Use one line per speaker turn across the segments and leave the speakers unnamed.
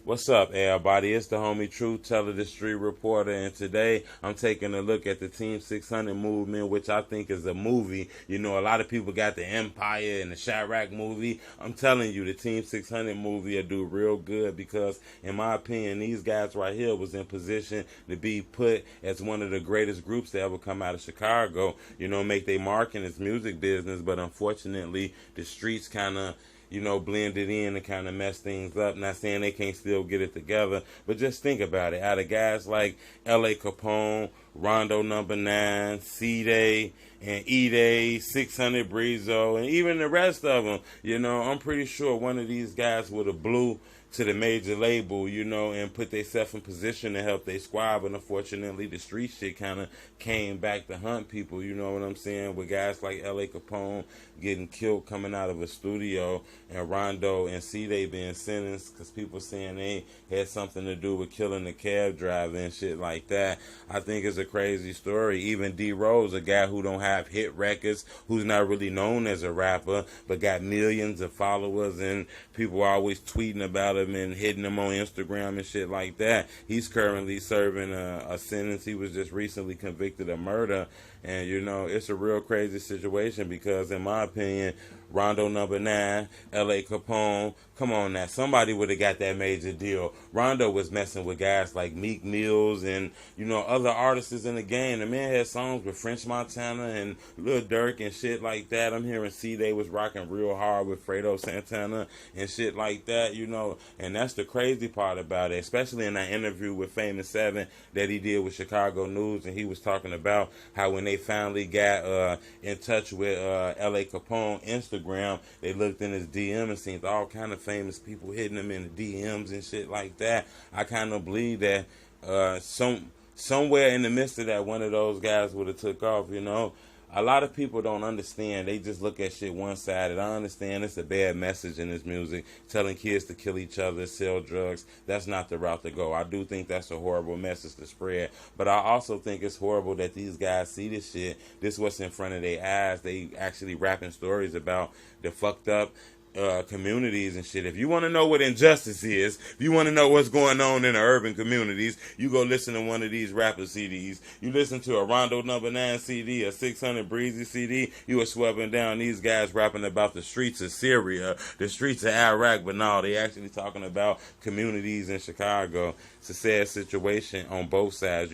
What's up, everybody? It's the homie Truth Teller, the street reporter, and today I'm taking a look at the Team 600 movement, which I think is a movie. You know, a lot of people got the Empire and the Chirac movie. I'm telling you, the Team 600 movie will do real good because, in my opinion, these guys right here was in position to be put as one of the greatest groups to ever come out of Chicago. You know, make their mark in this music business, but unfortunately, the streets kind of blended in and kind of messed things up. Not saying they can't still get it together, but just think about it. Out of guys like L'aCapone, Rondonumba9, Cdai, and Cdai, 600 Breezo, and even the rest of them, I'm pretty sure one of these guys would have blew to the major label, and put themselves in position to help their squad. But unfortunately, the street shit kind of came back to hunt people, you know what I'm saying? With guys like L'aCapone getting killed coming out of a studio, and Rondo and Cdai being sentenced because people saying they had something to do with killing the cab driver and shit like that. I think it's a crazy story. Even Drose, a guy who don't have hit records, who's not really known as a rapper, but got millions of followers and people are always tweeting about him and hitting him on Instagram and shit like that. He's currently serving a sentence. He was just recently convicted of murder. And, it's a real crazy situation because, in my opinion, Rondonumba9, L'aCapone, come on now, somebody would have got that major deal. Rondo was messing with guys like Meek Mills and, other artists in the game. The man had songs with French Montana and lildurk and shit like that. I'm hearing Cdai was rocking real hard with fredosantana and shit like that, And that's the crazy part about it, especially in that interview with Famous7 that he did with Chicagonews, and he was talking about how when they finally got in touch with L'aCapone Instagram, they looked in his DM and seen all kind of famous people hitting him in the DMs and shit like that. I kind of believe that somewhere in the midst of that, one of those guys would have took off, A lot of people don't understand. They just look at shit one-sided. I understand it's a bad message in this music, telling kids to kill each other, sell drugs. That's not the route to go. I do think that's a horrible message to spread. But I also think it's horrible that these guys see this shit. This what's in front of their eyes. They actually rapping stories about the fucked up communities and shit. If you want to know what injustice is, if you want to know what's going on in the urban communities, you go listen to one of these rapper CDs. You listen to a Rondonumba9 CD, a 600 Breezy CD, you are sweeping down these guys rapping about the streets of Syria, the streets of Iraq, but no, they actually talking about communities in Chicago. It's a sad situation on both sides,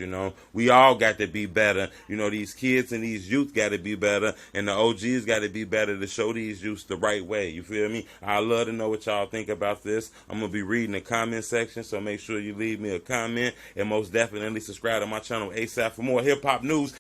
We all got to be better. These kids and these youth got to be better, and the OGs got to be better to show these youth the right way. You feel me? I'd love to know what y'all think about this. I'm going to be reading the comment section, so make sure you leave me a comment, and most definitely subscribe to my channel ASAP for more hip-hop news.